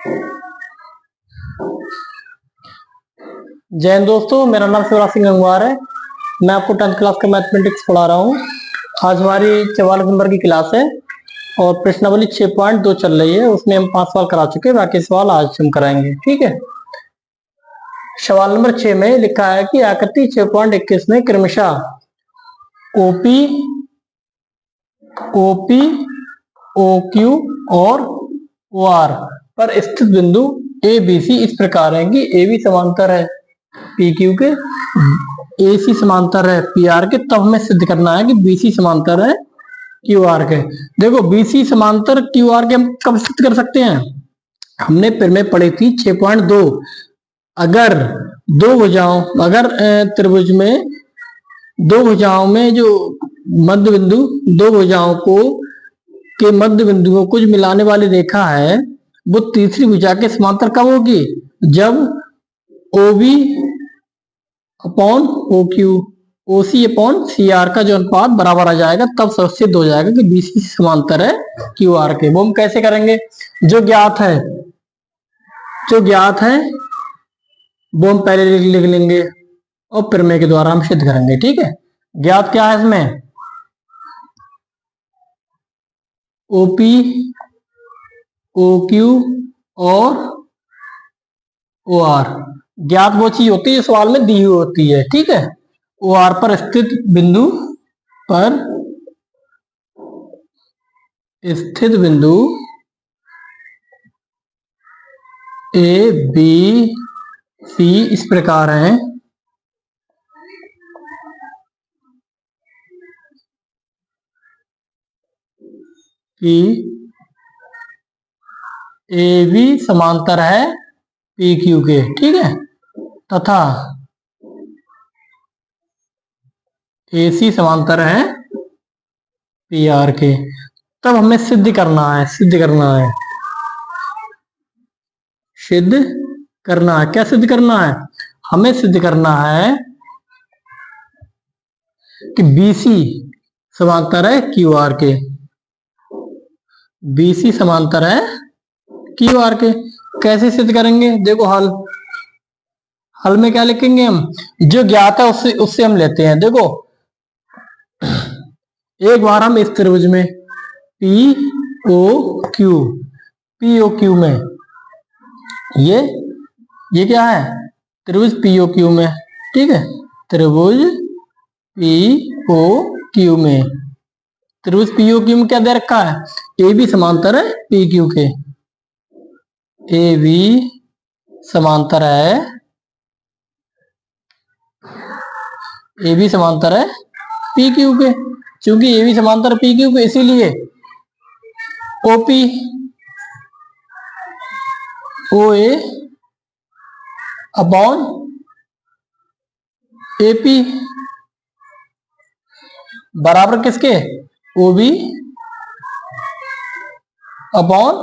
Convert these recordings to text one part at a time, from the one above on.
जय हिंद दोस्तों, मेरा नाम शिवराज सिंह गंगवार है। मैं आपको 10th क्लास का मैथमेटिक्स पढ़ा रहा हूँ। आज हमारी 44 नंबर की क्लास है और प्रश्नावली 6.2 चल रही है। उसमें हम 5 सवाल करा चुके हैं, बाकी सवाल आज हम कराएंगे। ठीक है। सवाल नंबर 6 में लिखा है कि आकृति 6.21 में क्रमशः ओपी, ओपी, ओक्यू और ओआर पर स्थित बिंदु ए बी सी इस प्रकार है कि ए बी समांतर है पी क्यू के, ए सी समांतर है पी आर के। तब हमें सिद्ध करना है कि बी सी समांतर है क्यू आर के। देखो, बी सी समांतर क्यू आर के हम कब सिद्ध कर सकते हैं? हमने फिर में पढ़ी थी 6.2। अगर दो भुजाओं, अगर त्रिभुज में दो भुजाओं में जो मध्य बिंदु, दो भुजाओं को के मध्य बिंदुओं को जो मिलाने वाली रेखा है वो तीसरी भुजा के समांतर कब होगी? जब O B upon O Q, O C upon C R का जो अनुपात बराबर आ जाएगा, तब सिद्ध हो जाएगा कि बी सी समांतर है क्यू आर के। वो हम कैसे करेंगे? जो ज्ञात है वो हम पहले लिख लेंगे और प्रमेय के द्वारा हम सिद्ध करेंगे। ठीक है। ज्ञात क्या है इसमें? ओपी, ओक्यू और ओ आर। ज्ञात वो चीज होती है जो सवाल में दी हुई होती है। ठीक है। ओ आर पर स्थित बिंदु ए बी सी इस प्रकार है कि ए बी समांतर है पी क्यू के। ठीक है। तथा ए सी समांतर है पी आर के। तब हमें सिद्ध करना है क्या सिद्ध करना है? हमें सिद्ध करना है कि बीसी समांतर है क्यू आर के। बीसी समांतर है क्यू आर के। कैसे सिद्ध करेंगे? देखो, हल में क्या लिखेंगे हम? जो ज्ञात है उससे हम लेते हैं। देखो, एक बार हम इस त्रिभुज में पी ओ क्यू में, ये क्या है? त्रिभुज पी ओ क्यू में। ठीक है। त्रिभुज पी ओ क्यू में, त्रिभुज पी ओ क्यू में क्या दे रखा है? ए बी समांतर है पी क्यू के। ए बी समांतर है पी क्यू के। क्योंकि ए बी समांतर पी क्यू के, इसीलिए OP O A upon AP बराबर किसके? O B upon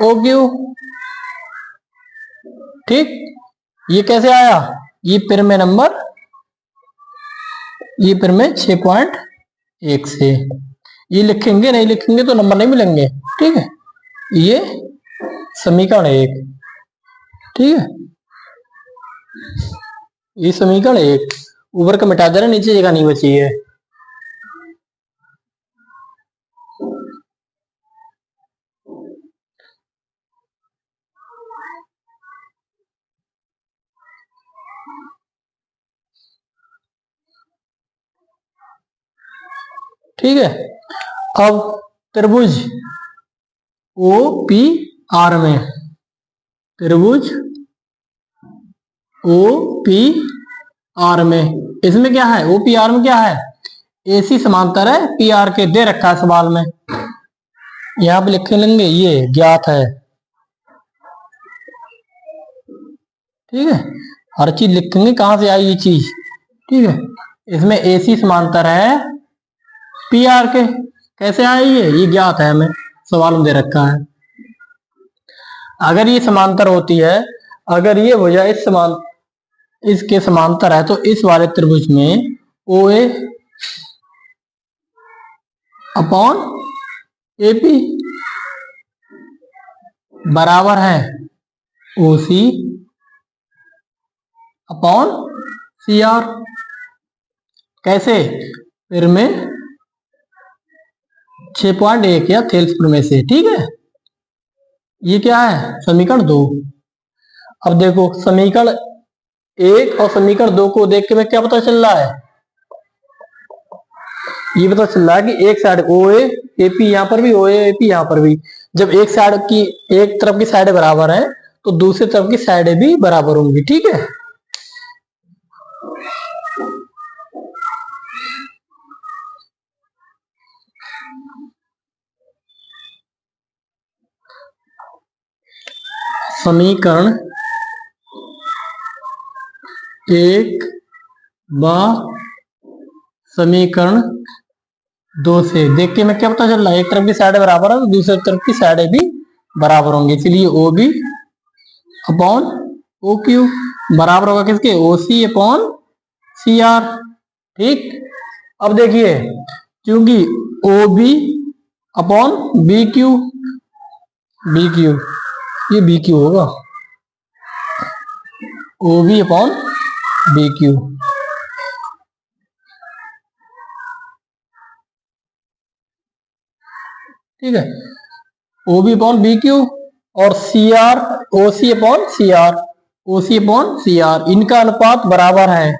O Q. ठीक। ये कैसे आया? ये प्रमेय 6.1 से। ये लिखेंगे, नहीं लिखेंगे तो नंबर नहीं मिलेंगे। ठीक है। ये समीकरण 1। ठीक है। ये समीकरण 1 ऊपर का मिटा देना, नीचे जगह नहीं बची है। ठीक है। अब त्रिभुज ओ पी आर में, त्रिभुज ओ पी आर में, इसमें क्या है? ओ पी आर में क्या है? ए सी समांतर है पी आर के, दे रखा है सवाल में। यहां पे लिख लेंगे, ये ज्ञात है। ठीक है। हर चीज लिखेंगे कहां से आई ये चीज। ठीक है। इसमें ए सी समांतर है पी आर के। कैसे आई? ये ज्ञात है, हमें सवाल में दे रखा है। अगर ये समांतर होती है, अगर ये भुजा इसके समांतर है, तो इस वाले त्रिभुज में ओ ए अपॉन एपी बराबर है OC अपॉन CR। कैसे? फिर में 6.1 या थेल्स में से। ठीक है, ये क्या है? समीकरण 2। अब देखो समीकरण 1 और समीकरण 2 को देख के मैं क्या पता चल रहा है? ये पता चल रहा है कि एक साइड OA AP यहाँ पर भी, OA AP यहाँ पर भी, जब एक साइड की, एक तरफ की साइड बराबर है तो दूसरी तरफ की साइडें भी बराबर होंगी। ठीक है, समीकरण 1 व समीकरण 2 से देख के मैं क्या पता चल रहा है? एक तरफ की साइड बराबर है तो दूसरी तरफ की साइडें भी बराबर होंगी, इसलिए OB अपॉन OQ बराबर होगा किसके? OC upon CR। ठीक, अब देखिए क्योंकि OB अपॉन BQ, ये BQ होगा, OB अपॉन BQ। ठीक है, OB अपॉन BQ और CR OC upon CR, OC upon CR, इनका अनुपात बराबर है।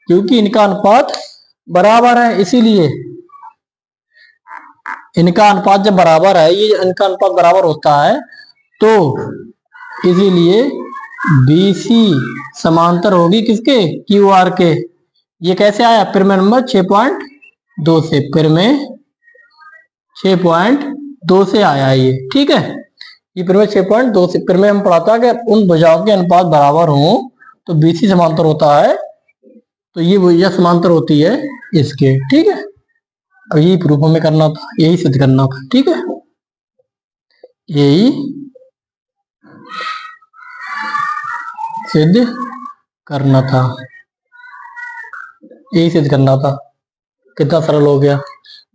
क्योंकि इनका अनुपात बराबर है इसीलिए इनका अनुपात जब बराबर है, ये इनका अनुपात बराबर होता है तो इसीलिए BC समांतर होगी किसके? QR के। ये कैसे आया? प्रमेय नंबर 6.2 से, प्रमेय 6.2 से आया ये। ठीक है, ये प्रमेय 6.2 से, प्रमेय हम पढ़ा था कि उन भुजाओं के अनुपात बराबर हो तो BC समांतर होता है, तो ये भुजा समांतर होती है इसके। ठीक है, अब यही प्रूफ हमें करना था, यही सिद्ध करना था। ठीक है, यही सिद्ध करना था, यही सिद्ध करना था। कितना सरल हो गया,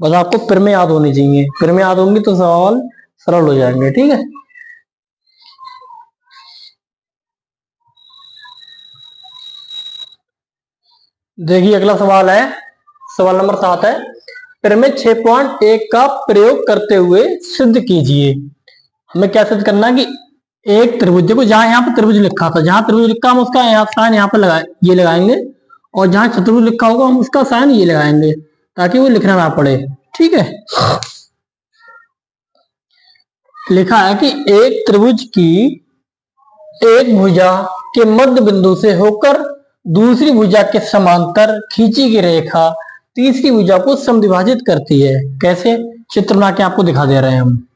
बस आपको प्रमेय याद होनी चाहिए, प्रमेय याद होंगी तो सवाल सरल हो जाएंगे। ठीक है, देखिए अगला सवाल है, सवाल नंबर 7 है, प्रमेय 6.1 का प्रयोग करते हुए सिद्ध कीजिए। हमें क्या सिद्ध करना है कि एक त्रिभुज, देखो जहां यहाँ पर त्रिभुज लिखा था, जहां त्रिभुज लिखा हम उसका यहाँ साइन यहाँ पर लगाए, ये लगाएंगे, और जहां चतुर्भुज लिखा होगा हम उसका साइन ये लगाएंगे ताकि वो लिखना ना पड़े। ठीक है, लिखा है कि एक त्रिभुज की एक भुजा के मध्य बिंदु से होकर दूसरी भुजा के समांतर खींची गई रेखा तीसरी भुजा को समद्विभाजित करती है। कैसे? चित्र बना के आपको दिखा दे रहे हैं हम।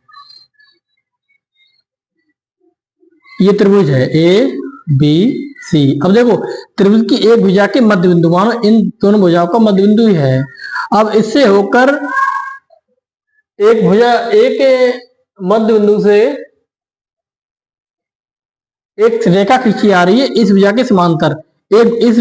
ये त्रिभुज है ABC। अब देखो त्रिभुज की एक भुजा के मध्य बिंदु, मानो इन दोनों भुजाओं का मध्य बिंदु ही है। अब इससे होकर एक भुजा, एक मध्य बिंदु से एक रेखा खींची आ रही है इस भुजा के समांतर, एक इस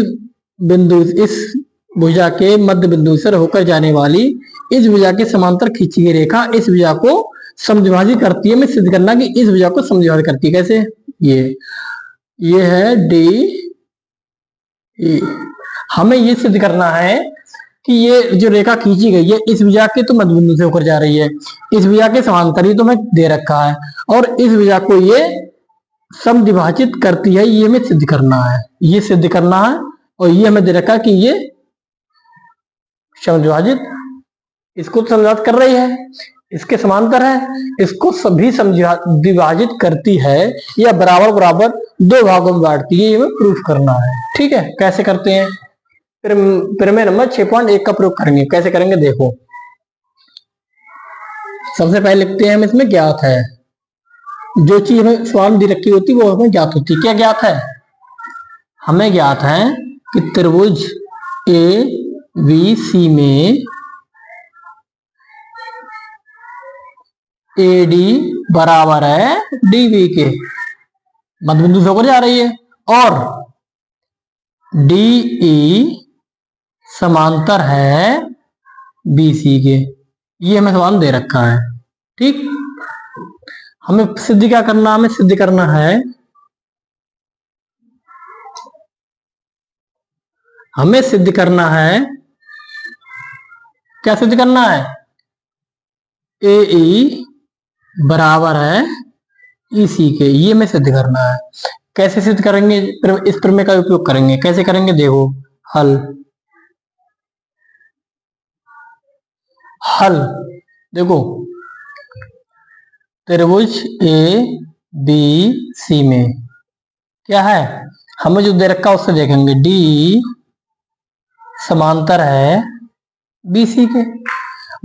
बिंदु, इस भुजा के मध्य बिंदु से होकर जाने वाली इस भुजा के समांतर खींची गई रेखा इस भुजा को समद्विभाजित करती है। मैं सिद्ध करना कि इस भुजा को समद्विभाजित करती है। कैसे? ये है D, हमें ये सिद्ध करना है कि ये जो रेखा खींची गई है इस भुजा के तो मध्य बिंदु से होकर जा रही है, इस भुजा के समांतर ही तो मैं दे रखा है, और इस भुजा को ये समद्विभाजित करती है। ये हमें सिद्ध करना है, ये सिद्ध करना है, और ये हमें दे रखा कि ये समद्विभाजित, इसको समद्विभाजित कर रही है, इसके समांतर है, इसको सभी समद्विभाजित करती है या बराबर बराबर दो भागों में बांटती है। ये हमें प्रूफ करना है। ठीक है, कैसे करते हैं? प्रमेय नंबर 6.1 का प्रयोग करेंगे। कैसे करेंगे देखो, सबसे पहले लिखते हैं हम इसमें ज्ञात है, जो चीज हमें सवाल दी रखी होती वो हमें ज्ञात होती। क्या ज्ञात है? हमें ज्ञात है कि त्रिभुज ABC में AD बराबर है DB के, मध्य बिंदु से होकर जा रही है, और DE समांतर है BC के। ये हमें सवाल दे रखा है। ठीक, हमें सिद्ध क्या करना, हमें सिद्ध करना है, हमें सिद्ध करना है, क्या सिद्ध करना है, ए ई बराबर है ई सी के, ये हमें सिद्ध करना है। कैसे सिद्ध करेंगे, इस प्रमेय का उपयोग करेंगे। कैसे करेंगे, देखो हल, हल देखो, त्रिभुज ए बी सी में क्या है, हमें जो दे रखा उससे देखेंगे, डी समांतर है बीसी के।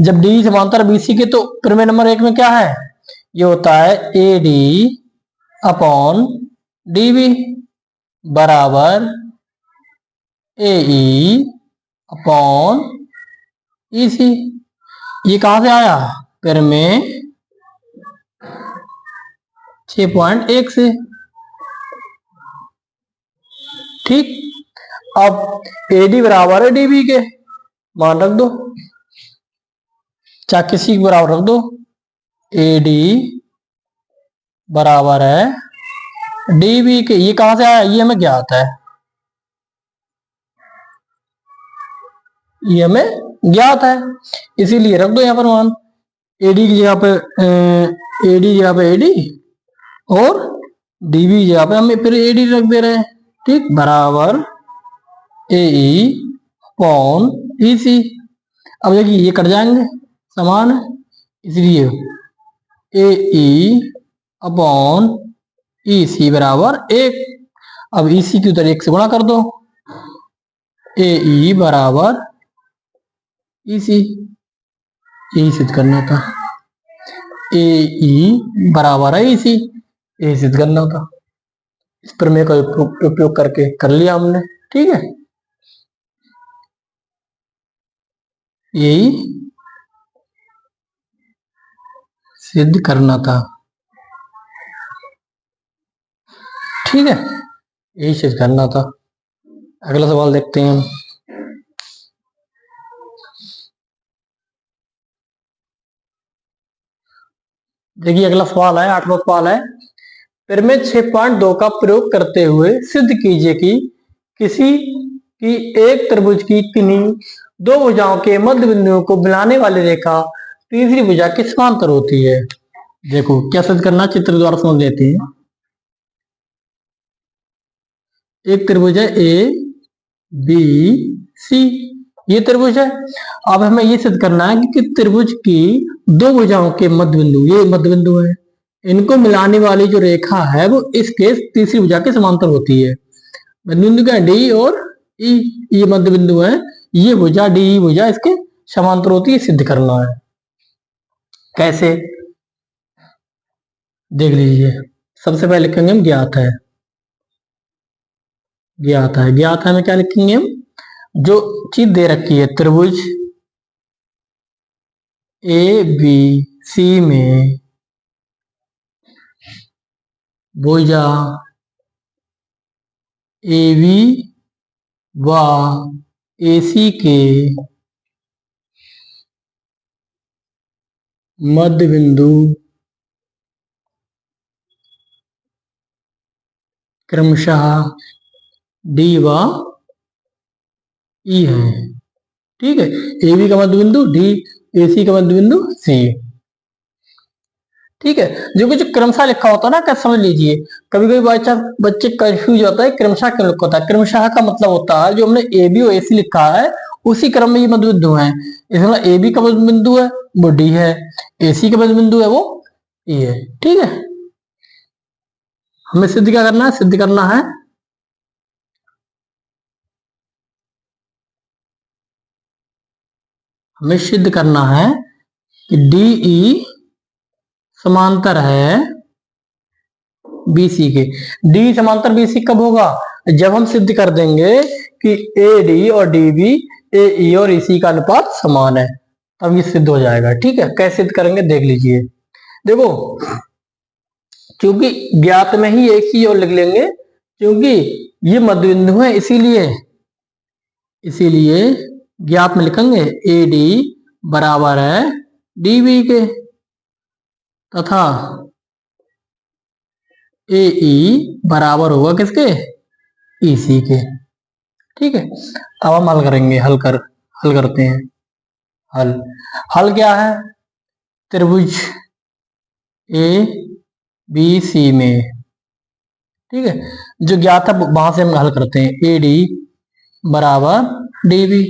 जब डी समांतर बीसी के तो प्रमेय नंबर 1 में क्या है, ये होता है A D upon D B बराबर ए ई अपॉन ई सी। ये कहां से आया, प्रमेय 6.1 से। ठीक, अब एडी बराबर है डीबी के, मान रख दो, चाहे किसी के बराबर रख दो, एडी बराबर है डीबी के। ये कहां से आया, ये हमें ज्ञात है, ये हमें ज्ञात है, इसीलिए रख दो यहां पर मान, एडी की जगह पे एडी जगह पे एडी और डीबी जगह पे हम फिर एडी रख दे रहे हैं। ठीक, बराबर ए ई अपॉन ई सी। अब देखिए ये कट जाएंगे, समान है, इसलिए ए ई अपॉन ई सी बराबर 1। अब ई सी की उधर 1 से गुणा कर दो, ए ई बराबर ई सी, यही सिद्ध करना था, ए ई बराबर है ई सी, यही सिद्ध करना था। इस प्रमेय का उपयोग करके कर लिया हमने। ठीक है, यही सिद्ध करना था। ठीक है, यही सिद्ध करना था। अगला सवाल देखते हैं हम। देखिए अगला सवाल है, 8वां सवाल है, प्रमेय 6.2 का प्रयोग करते हुए सिद्ध कीजिए कि किसी की एक त्रिभुज की किन्हीं दो भुजाओं के मध्य बिंदुओं को मिलाने वाली रेखा तीसरी भुजा के समांतर होती है। देखो क्या सिद्ध करना, चित्र द्वारा समझ लेते हैं। एक त्रिभुज है ए बी सी, ये त्रिभुज है। अब हमें ये सिद्ध करना है कि त्रिभुज की दो भुजाओं के मध्य बिंदु, ये मध्य बिंदु है, इनको मिलाने वाली जो रेखा है वो इसके तीसरी भुजा के समांतर होती है। मध्य बिंदु क्या है, डी और ई, ये मध्य बिंदु है, ये भुजा डी ई भुजा इसके समांतर होती है, सिद्ध करना है। कैसे, देख लीजिए। सबसे पहले लिखेंगे हम ज्ञात है, ज्ञात है, ज्ञात है में क्या लिखेंगे हम, जो चीज दे रखी है, त्रिभुज ए बी सी में भुजा ए बी व ए सी के मध्य बिंदु क्रमशः डी व ई है। ठीक है, ए बी का मध्य बिंदु डी, ए सी का मध्य बिंदु सी। ठीक है, जो कुछ क्रमशः लिखा होता है ना, क्या समझ लीजिए, कभी कभी बाई चांस बच्चे कंफ्यूज होता है क्रमशः क्यों लिखा होता है। क्रमशः का मतलब होता है जो हमने ए बी और ए सी लिखा है उसी क्रम में ये मध्य बिंदु है। इसमें ए बी का मध्य बिंदु है वो डी है, ए सी का मध्य बिंदु है वो ई है। ठीक है, हमें सिद्ध क्या करना है, सिद्ध करना है हमें सिद्ध करना है कि डी ई समांतर है बीसी के। डी समांतर बीसी कब होगा, जब हम सिद्ध कर देंगे कि ए डी और डी बी ए ई और ईसी का अनुपात समान है, तब ये सिद्ध हो जाएगा। ठीक है, कैसे सिद्ध करेंगे देख लीजिए। देखो क्योंकि ज्ञात में ही एक चीज और लिख लेंगे, क्योंकि ये मध्य बिंदु है इसीलिए ज्ञात में लिखेंगे ए डी बराबर है डी बी के, तथा ए ई बराबर होगा किसके, ई सी के। ठीक है, अब हम हल करते हैं। हल हल क्या है, त्रिभुज ए बी सी में, ठीक है, जो ज्ञात है वहां से हम हल करते हैं। ए डी बराबर डी बी।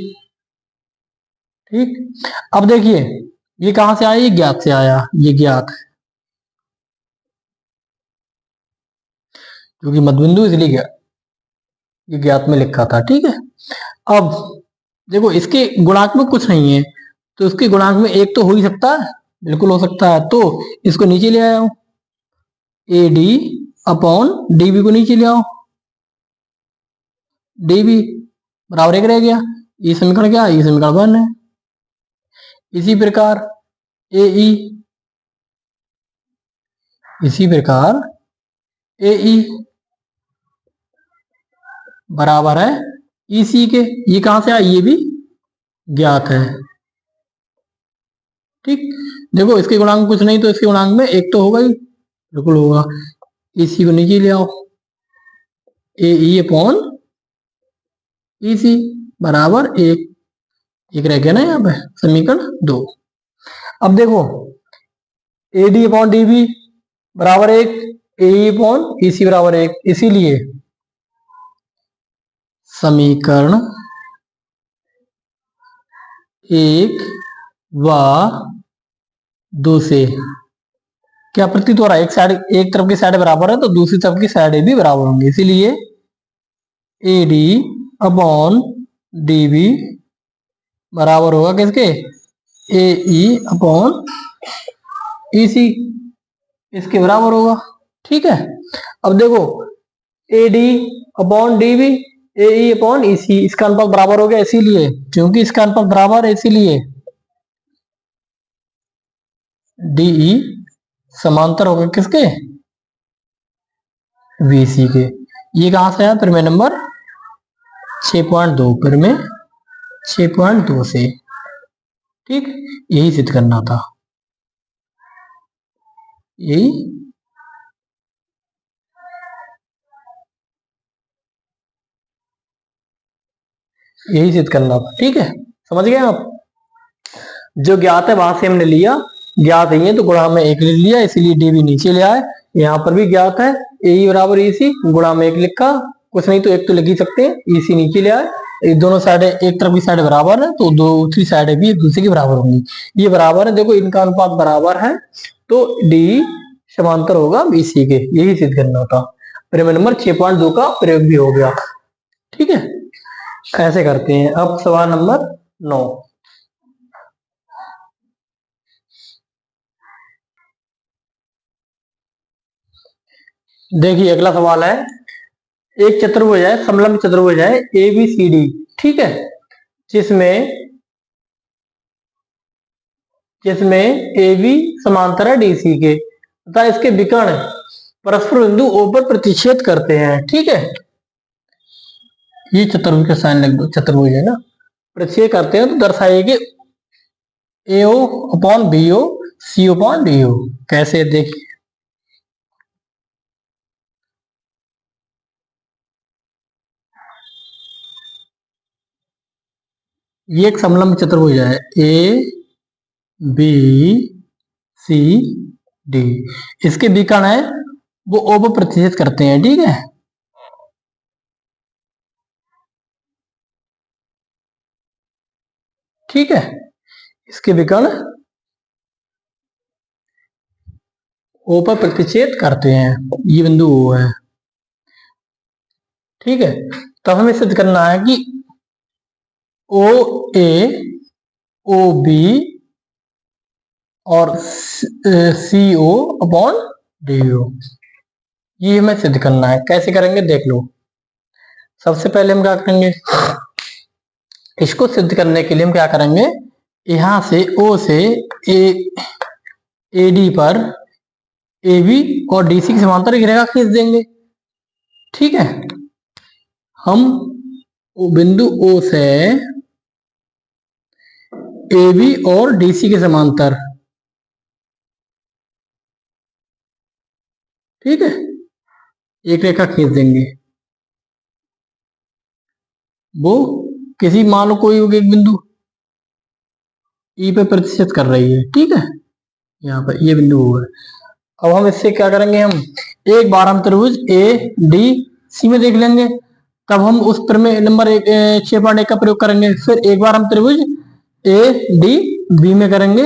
ठीक, अब देखिए ये कहां से आया, ये ज्ञात से आया, ये ज्ञात है क्योंकि मध्यबिंदु इसलिए ये ज्ञात में लिखा था। ठीक है, अब देखो इसके गुणांक में कुछ नहीं है, तो इसके गुणांक में एक तो हो ही सकता है, बिल्कुल हो सकता है, तो इसको नीचे ले आया हूं, A D upon D B को नीचे ले आओ, डी बी बराबर एक रह गया। ये समीकरण क्या है, ये समीकरण 1 है। इसी प्रकार ए ई, इसी प्रकार ए ई बराबर है ई सी के। ये कहां से आया, ये भी ज्ञात है। ठीक, देखो इसके गुणांक कुछ नहीं, तो इसके गुणांक में एक तो होगा ही, बिल्कुल होगा। इसी को नीचे ले आओ, ए ई अपॉन ई सी बराबर एक, एक रह गया ना यहाँ पे, समीकरण 2। अब देखो A D upon D B बराबर एक, ए ई अपॉन ई सी बराबर एक, इसीलिए समीकरण एक व दो से क्या प्रतीत हो रहा है, एक साइड, एक तरफ की साइड बराबर है तो दूसरी तरफ की साइड भी बराबर होंगी, इसीलिए A D upon D B बराबर होगा किसके, ए ई अपॉन ई सी, इसके बराबर होगा। ठीक है, अब देखो A D upon D B, A E upon E C, इसका अनुपात बराबर हो गया, इसीलिए क्योंकि इसका अनुपात बराबर है इसीलिए डी ई समांतर होगा किसके, वीसी के। ये कहां से आया, प्रमेय नंबर 6.2, प्रमेय 6.2 से। ठीक, यही सिद्ध करना था, यही सिद्ध करना था। ठीक है, समझ गए आप, जो ज्ञात है वहां से हमने लिया, ज्ञात नहीं है तो गुणा में एक लिख लिया, इसीलिए डी भी नीचे ले आए। यहाँ पर भी ज्ञात है ए बराबर ई सी, गुणा में एक लिखा, कुछ नहीं तो एक तो लिख ही सकते हैं, ई सी नीचे ले आए। ये दोनों साइड, एक तरफ की साइड बराबर है तो दूसरी साइड भी एक दूसरे की बराबर होंगी, ये बराबर है, देखो इनका अनुपात बराबर है तो डी समांतर होगा बीसी के, यही सिद्ध करना था। प्रमेय नंबर 6.2 का प्रयोग भी हो गया। ठीक है, ऐसे करते हैं। अब सवाल नंबर 9, देखिए अगला सवाल है, एक चतुर्भुज है, समलंब चतुर्भुज है ए बी सी डी, ठीक है, जिसमें ए बी समांतर है डी सी के तथा इसके विकर्ण परस्पर बिंदु ओ पर प्रतिच्छेद करते हैं। ठीक है, ये चतुर्भुज का साइन लिख दो, चतुर्भुज है ना, प्रतिच्छेद करते हैं तो दर्शाइए कि ए O upon B O, C upon D ओ। कैसे, देखिए ये एक समलंब चतुर्भुज है ए बी सी डी, इसके विकर्ण है वो ओ पर प्रतिच्छेद करते हैं। ठीक है, ठीक है, इसके विकर्ण ओ पर प्रतिच्छेद करते हैं, ये बिंदु ओ है। ठीक है, तब हमें सिद्ध करना है कि ओ ए ओ बी और सी ओ अपॉन डी ओ, ये हमें सिद्ध करना है। कैसे करेंगे देख लो, सबसे पहले हम क्या करेंगे, इसको सिद्ध करने के लिए हम क्या करेंगे, यहां से ओ से ए डी पर ए बी और डी सी की समांतर एक रेखा खींच देंगे। ठीक है, हम बिंदु ओ से ए बी और डी सी के समांतर, ठीक है, एक रेखा खींच देंगे। वो किसी मान लो कोई एक बिंदु ई पे प्रतिशत कर रही है, ठीक है, यहाँ पर ये बिंदु हुआ है। अब हम इससे क्या करेंगे, हम एक बार हम त्रिभुज ए डी सी में देख लेंगे, तब हम उस प्रमेय नंबर 6.1 का प्रयोग करेंगे। फिर एक बार हम त्रिभुज ए डी बी में करेंगे,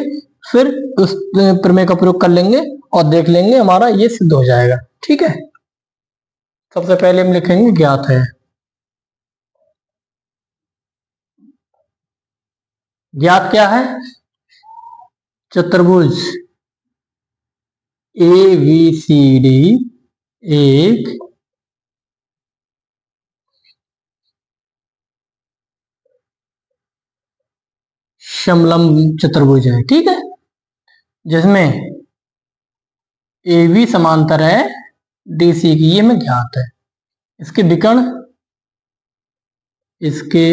फिर उस प्रमेय का प्रयोग कर लेंगे और देख लेंगे, हमारा ये सिद्ध हो जाएगा, ठीक है। सबसे पहले हम लिखेंगे ज्ञात है। ज्ञात क्या है? चतुर्भुज ए बी सी डी एक समलंब चतुर्भुज है, ठीक है, जिसमें ए बी समांतर है डी सी की, ये हमें ज्ञात है। इसके विकर्ण, इसके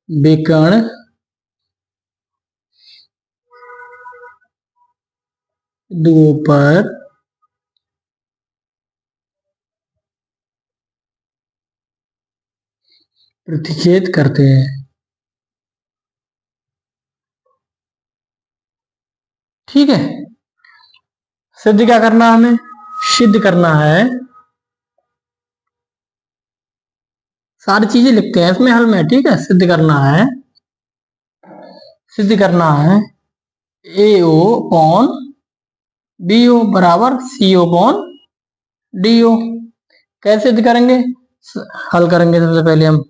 विकर्ण बिंदुओं पर प्रतिच्छेद करते हैं, ठीक है। सिद्ध क्या करना है हमें? सिद्ध करना है, सारी चीजें लिखते हैं इसमें हल में, ठीक है। सिद्ध करना है, सिद्ध करना है ए ओ अपॉन बी ओ बराबर सी ओ अपॉन डी ओ। कैसे सिद्ध करेंगे? हल करेंगे। सबसे पहले हम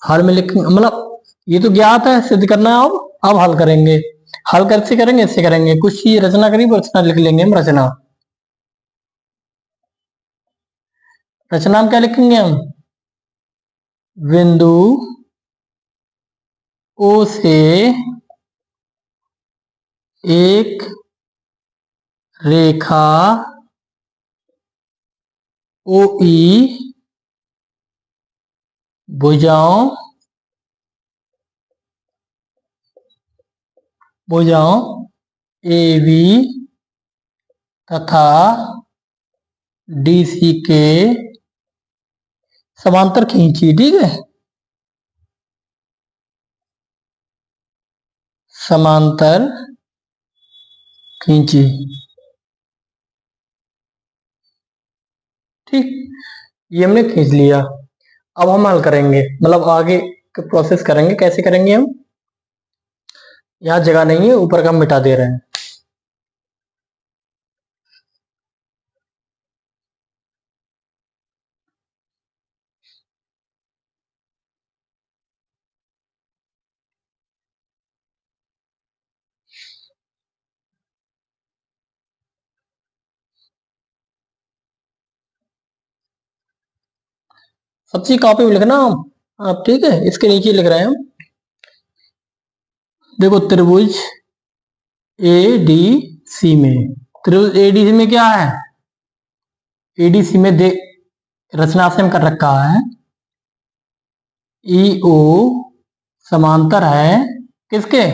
हल में लिखेंगे, मतलब ये तो ज्ञात है, सिद्ध करना है। अब हल करेंगे। हल कैसे करेंगे? इससे करेंगे, कुछ चीज रचना करेंगे, रचना लिख लेंगे हम। रचना, रचना में क्या लिखेंगे हम? बिंदु ओ से एक रेखा ओ ई भुजाओं भुजाओं ए बी तथा डी सी के समांतर खींची, ठीक है। समांतर खींची, ठीक, ये हमने खींच लिया। अब हम हल करेंगे, मतलब आगे का प्रोसेस करेंगे। कैसे करेंगे हम? यहाँ जगह नहीं है, ऊपर का हम मिटा दे रहे हैं। सब चीज कॉपी में लिखना हम, आप, ठीक है। इसके नीचे लिख रहे हैं हम, देखो त्रिभुज ए डी सी में, त्रिभुज ए डी सी में क्या है? ए डी सी में देख, रचना से हम कर रखा है, ई ओ समांतर है किसके?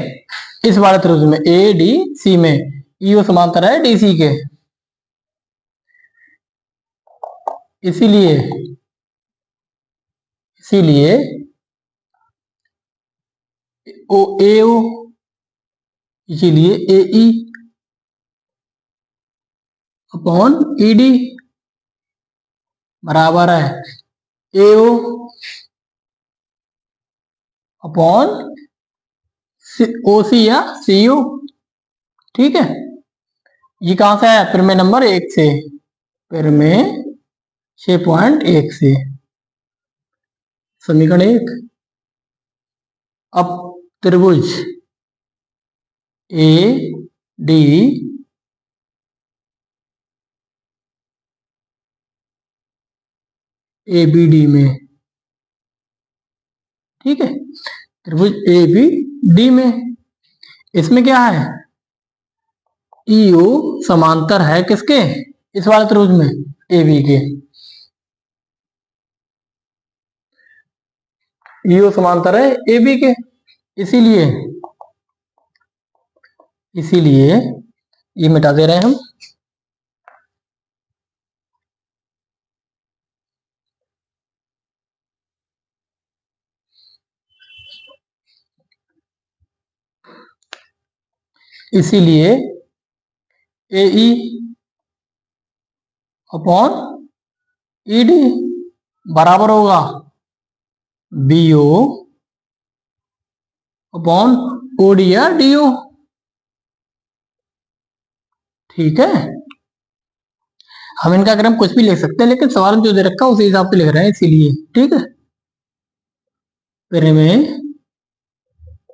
इस वाले त्रिभुज में ए डी सी में ई ओ समांतर है डी सी के। इसीलिए इसीलिए ओ ए ओ, इसीलिए ए ई अपॉन ई डी बराबर है ए ओ अपॉन ओ सी या सी ओ, ठीक है। ये कहां से है? प्रमेय नंबर 1 से, प्रमेय 6.1 से, समीकरण 1। अब त्रिभुज A D A B D में, ठीक है, त्रिभुज ए बी डी में, इसमें क्या है? ई ओ समांतर है किसके? इस वाले त्रिभुज में ए बी के। ई ओ समांतर है ए बी के, इसीलिए इसीलिए ये मिटा दे रहे हैं हम। इसीलिए ए ई अपॉन ई डी बराबर होगा B O upon O D या डी ओ। ठीक है, हम इनका अगर हम कुछ भी लिख सकते हैं, लेकिन सवाल में जो दे रखा है उसी हिसाब से लिख रहे हैं, इसीलिए। ठीक है, फिर हमें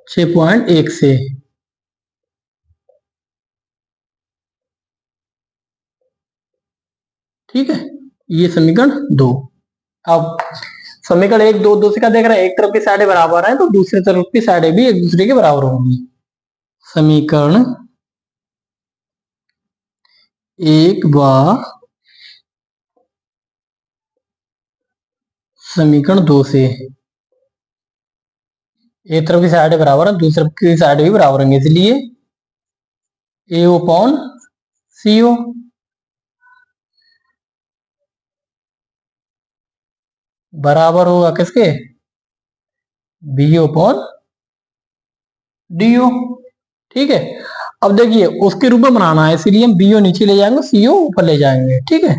6.1 से। ठीक है, ये समीकरण 2। अब समीकरण 1, 2, 2 से क्या देख रहे हैं, एक तरफ की साइडें बराबर है तो दूसरी तरफ की साइडें भी एक दूसरे के बराबर होंगी। समीकरण 1 व समीकरण 2 से एक तरफ की साइडें बराबर है, दूसरी तरफ की साइडें भी बराबर होंगी, इसलिए ए ओ अपॉन सी ओ बराबर होगा किसके, B O upon D O. ठीक है, अब देखिए उसके रूप में बनाना है, इसीलिए हम बी ओ नीचे ले जाएंगे, सी ओ ऊपर ले जाएंगे। ठीक है,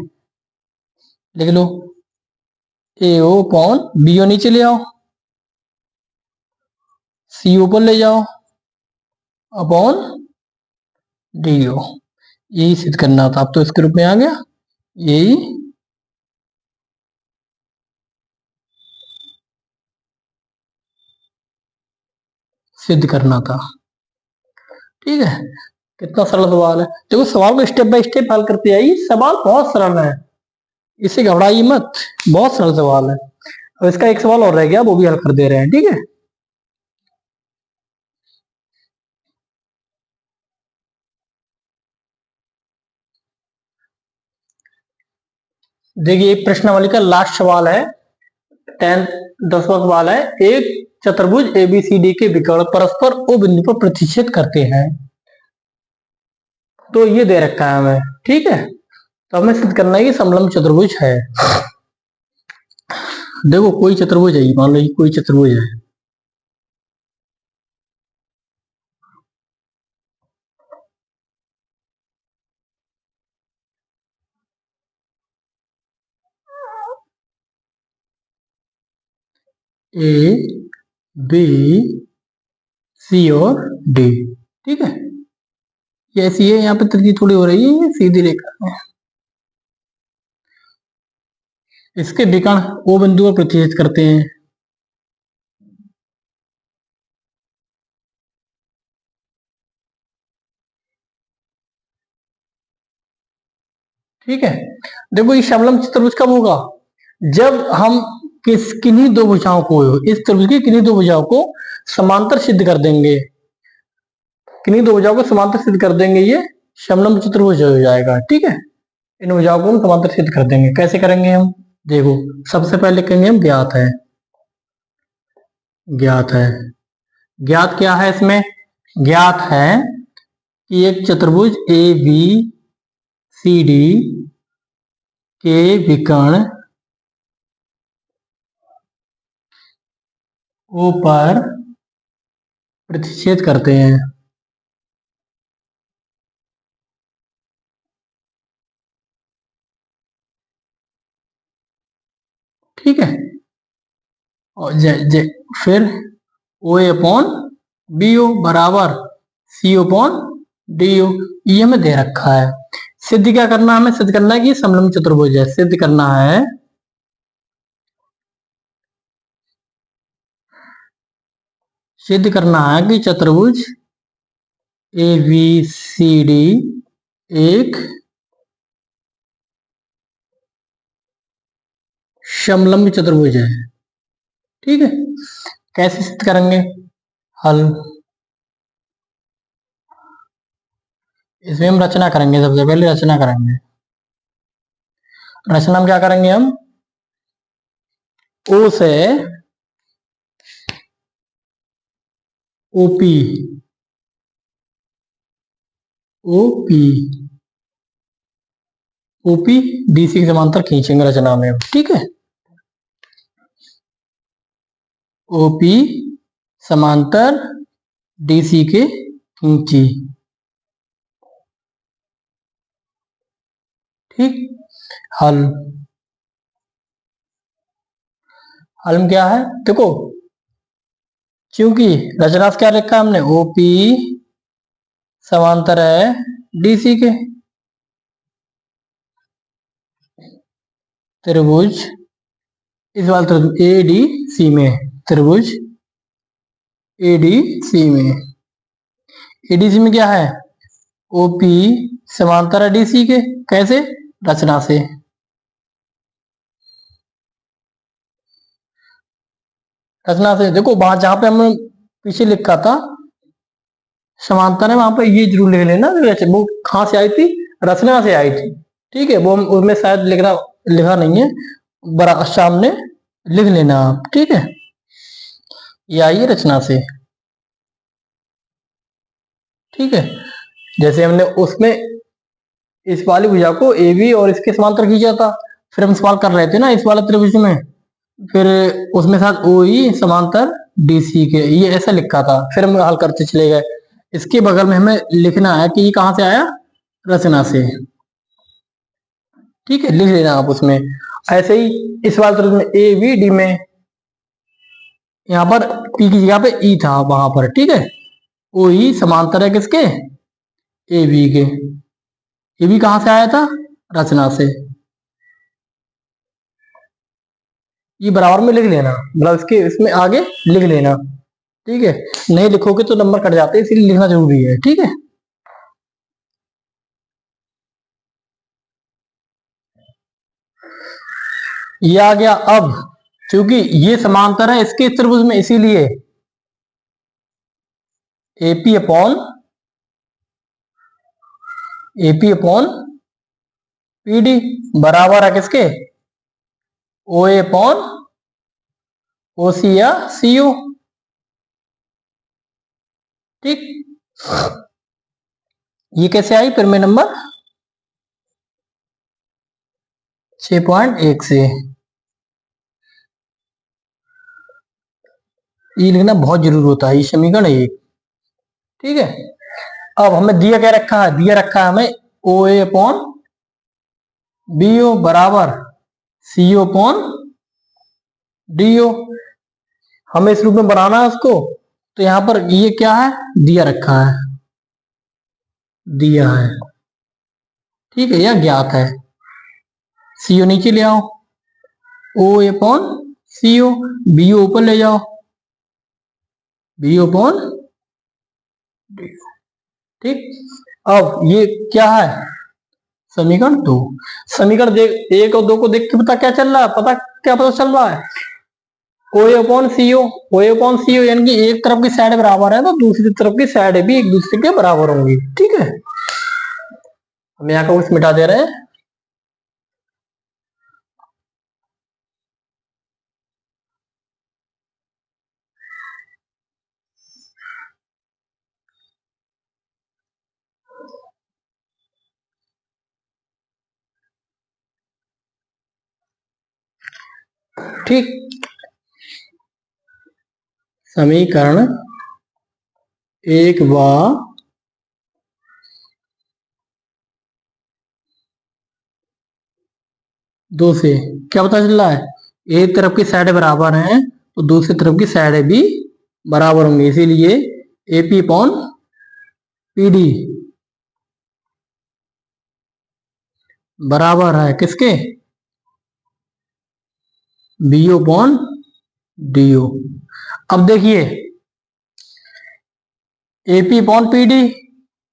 लिख लो ए ओ अपॉन बी ओ नीचे ले आओ, सी ऊपर ले जाओ, अपॉन डी ओ। यही सिद्ध करना था, अब तो इसके रूप में आ गया, यही सिद्ध करना था। ठीक है, कितना सरल सवाल है। देखो सवाल को स्टेप बाय स्टेप हल करते आइए, सवाल बहुत सरल है, इससे घबराइए मत, बहुत सरल सवाल है। अब इसका एक सवाल और रह गया, वो भी हल कर दे रहे हैं। ठीक है, देखिए प्रश्नावली का लास्ट सवाल है, 10वां सवाल है। एक चतुर्भुज एबीसीडी के विकर्ण परस्पर ओ बिंदु पर प्रतिच्छेद करते हैं, तो ये दे रखा है हमें। ठीक है, तो हमें सिद्ध करना है कि समलंब चतुर्भुज है। देखो कोई चतुर्भुज है, मान लो कोई चतुर्भुज है, ए बी सी और डी। ठीक है, ये ऐसी है, यहाँ पे त्रिज्या थोड़ी हो रही है, ये सीधी रेखा है। इसके विकर्ण ओ बिंदु पर प्रतिच्छेद करते हैं। ठीक है, देखो ये समलंब चतुर्भुज कब होगा, जब हम किन्हीं दो भुजाओं को, इस त्रिभुज की किन्हीं दो भुजाओं को समांतर सिद्ध कर देंगे, किन्हीं दो भुजाओं को समांतर सिद्ध कर देंगे, ये समलंब चतुर्भुज हो जाएगा। ठीक है, इन भुजाओं को हम समांतर सिद्ध कर देंगे। कैसे करेंगे हम, देखो सबसे पहले लिखेंगे हम ज्ञात है, ज्ञात है, ज्ञात क्या है इसमें, ज्ञात है कि एक चतुर्भुज ए बी सी डी के विकर्ण ओ पर प्रतिच्छेद करते हैं। ठीक है, और फिर ओ ए अपॉन बी ओ बराबर सी अपॉन डी ओ, ये हमें दे रखा है। सिद्ध क्या करना है, हमें सिद्ध करना है कि समलंब चतुर्भुज है, सिद्ध करना है, सिद्ध करना है कि चतुर्भुज ए बी सी डी एक समलंब चतुर्भुज है। ठीक है, कैसे सिद्ध करेंगे, हल, इसमें हम रचना करेंगे, सबसे पहले रचना करेंगे। रचना में क्या करेंगे हम, ओ से ओपी ओपी ओपी डीसी के समांतर खींचेंगे रचना में, ठीक है। ओपी समांतर डीसी के खींची, ठीक। हल हल में क्या है देखो, क्योंकि रचना से क्या लिखा है हमने, ओपी समांतर है डीसी के, त्रिभुज इस वाले त्रिभुज एडीसी में, त्रिभुज एडीसी में, एडीसी में क्या है, ओपी समांतर है डीसी के, कैसे, रचना से। रचना से देखो, वहां जहां पे हमने पीछे लिखा था समांतर है, वहां पे ये जरूर लिख लेना, वो कहां से आई थी, रचना से आई थी, ठीक है। वो उसमें शायद लिखा नहीं है, बड़ा सामने लिख लेना आप, ठीक है। ये आई है रचना से, ठीक है। जैसे हमने उसमें इस वाली भुजा को ए बी और इसके समांतर खींचा था, फिर हम सवाल कर रहे थे ना इस वाले त्रिभुज में, फिर उसमें साथ ओ ई समांतर डीसी के, ये ऐसा लिखा था, फिर हम हल करते चले गए। इसके बगल में हमें लिखना है कि ये कहां से आया, रचना से, ठीक है, लिख लेना आप उसमें। ऐसे ही इस वाले त्रिभुज में ए बी डी में, यहाँ पर पी की जगह पे ई था वहां पर, ठीक है। ओ ई समांतर है किसके, ए बी के, ये भी कहां से आया था, रचना से। ये बराबर में लिख लेना, मतलब इसके इसमें आगे लिख लेना, ठीक है। नहीं लिखोगे तो नंबर कट जाते हैं, इसलिए लिखना जरूरी है, ठीक है। ये आ गया। अब क्योंकि ये समांतर है इसके त्रिभुज में, इसीलिए एपी अपॉन पीडी बराबर है किसके, ओ ए अपॉन ओसी या सीओ, ठीक। ये कैसे आई फिर में नंबर 6.1 से, ये लिखना बहुत जरूरी होता है, ये समीकरण एक, ठीक है। अब हमें दिया क्या रखा है, दिया रखा है हमें ओ ए अपॉन बीओ बराबर सीओ अपॉन डीओ, हमें इस रूप में बनाना है उसको। तो यहां पर ये क्या है, दिया रखा है, दिया है, ठीक है, या ज्ञात है। सीओ नीचे ले आओ, ओ अपॉन सीओ, बीओ ऊपर ले जाओ, बीओ अपॉन डीओ, ठीक। अब ये क्या है, समीकरण 2। समीकरण एक और 2 को देख के पता क्या चल रहा है, क्या पता चल रहा है, O upon CO, O upon CO यानी कि एक तरफ की साइड बराबर है तो दूसरी तरफ की साइड भी एक दूसरे के बराबर होंगी, ठीक है। हम यहाँ का कुछ मिटा दे रहे हैं, ठीक। समीकरण 1 व 2 से क्या पता चल रहा है, एक तरफ की साइड बराबर है तो दूसरी तरफ की साइड भी बराबर होंगी, इसीलिए एपी अपॉन पीडी बराबर है किसके, बीओ अपॉन डीओ। अब देखिए एपी अपॉन पीडी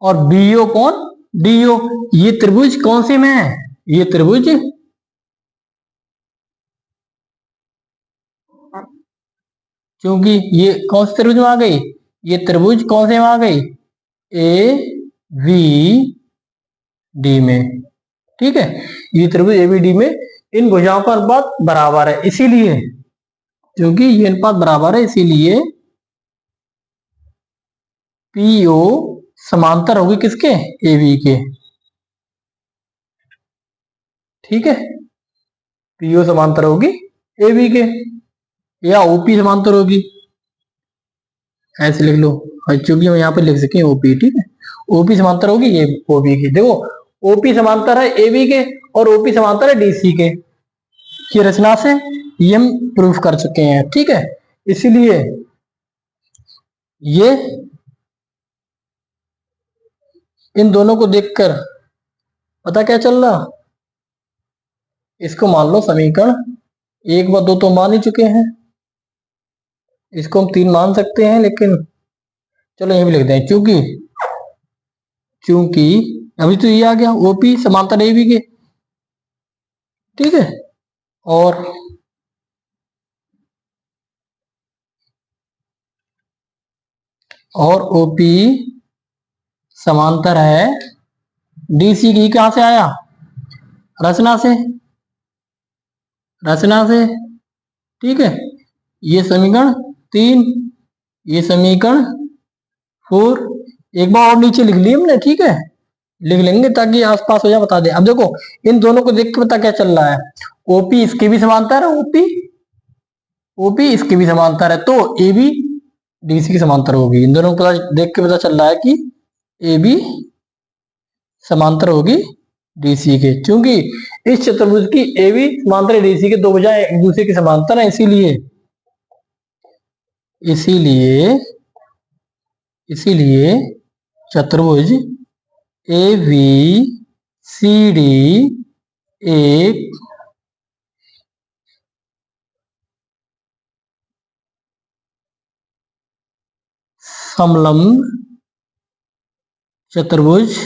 और बीओ अपॉन डीओ, ये त्रिभुज कौन से में है, ये त्रिभुज क्योंकि ये कौन से त्रिभुज में आ गई, ये त्रिभुज कौन से में आ गई, ए वी डी में, ठीक है। ये त्रिभुज एबीडी में इन भुजाओं का अनुपात बराबर है, इसीलिए क्योंकि ये अनुपात बराबर है इसीलिए पीओ समांतर होगी किसके, ए बी के। ठीक है, पीओ समांतर होगी ए बी के, या ओपी समांतर होगी, ऐसे लिख लो। चूंकि हम यहाँ पे लिख सके ओपी, ठीक है, ओपी समांतर होगी ये ओबी की। देखो ओपी समांतर है ए बी के और ओपी समांतर है डीसी के, की रचना से ये हम प्रूफ कर चुके हैं। ठीक है, इसीलिए ये इन दोनों को देखकर पता क्या चल रहा, इसको मान लो समीकरण 1 व 2 तो मान ही चुके हैं, इसको हम 3 मान सकते हैं, लेकिन चलो यही भी लिख दें, क्योंकि अभी तो ये आ गया ओपी समांतर ए बी के। ठीक है, और ओपी समांतर है डीसी की। कहां से आया, रचना से, ठीक है, ये समीकरण 3, ये समीकरण 4, एक बार और नीचे लिख लिया हमने। ठीक है, लिख लेंगे ताकि आसपास हो जाए, बता दे। अब देखो इन दोनों को देख के पता क्या चल रहा है, ओपी इसके भी समांतर है, ओपी इसके भी समांतर है, तो ए बी डीसी की समांतर होगी। इन दोनों को देख के पता चल रहा है कि ए बी समांतर होगी डीसी के, क्योंकि इस चतुर्भुज की ए बी समांतर डीसी के, दो भुजाएं एक दूसरे के समांतर है, इसीलिए चतुर्भुज ए बी सी डी एक समलंब चतुर्भुज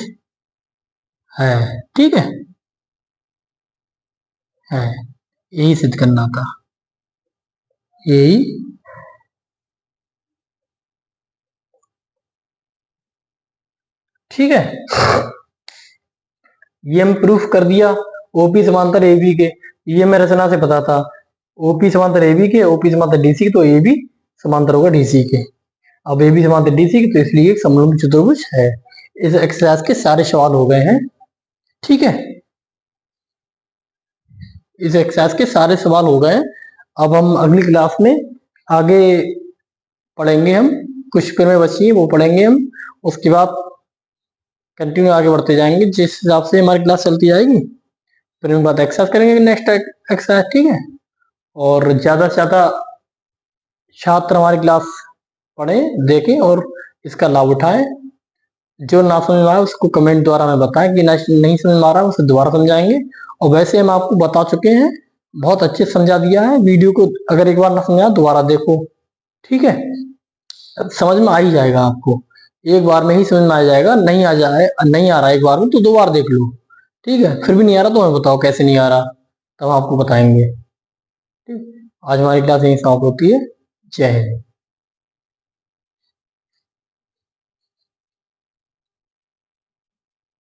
है। ठीक है, यही सिद्ध करना था, यही। ठीक है, ये हम प्रूफ कर दिया, ओपी समांतर ए बी के, ये मैं रचना से पता था, ओपी समांतर ए बी के, ओपी समांतर डीसी के, तो ए बी समांतर होगा डीसी के। अब ए बी समांतर डीसी के, तो इसलिए एक समलंब चतुर्भुज है। इस एक्सरसाइज के सारे सवाल हो गए हैं। ठीक है, इस एक्सरसाइज के सारे सवाल हो गए। अब हम अगली क्लास में आगे पढ़ेंगे, हम कुछ पेड़ बची है वो पढ़ेंगे हम, उसके बाद कंटिन्यू आगे बढ़ते जाएंगे जिस हिसाब से हमारी क्लास चलती जाएगी। फिर हम बात एक्सरसाइज करेंगे, नेक्स्ट एक्सरसाइज। ठीक है, और ज्यादा से ज्यादा छात्र हमारी क्लास पढ़ें, देखें और इसका लाभ उठाएं। जो ना समझ में आए उसको कमेंट द्वारा हमें बताएं कि नहीं समझ में आ रहा है, उसे दोबारा समझाएंगे। और वैसे हम आपको बता चुके हैं, बहुत अच्छे से समझा दिया है। वीडियो को अगर एक बार ना समझा दोबारा देखो। ठीक है, समझ में आ ही जाएगा आपको, एक बार में ही समझ में आ जाएगा। नहीं आ रहा है एक बार में तो 2 बार देख लो। ठीक है, फिर भी नहीं आ रहा तो हमें बताओ कैसे नहीं आ रहा, तब आपको बताएंगे। ठीक, आज हमारी क्लास यहीं समाप्त होती है। जय हिंद।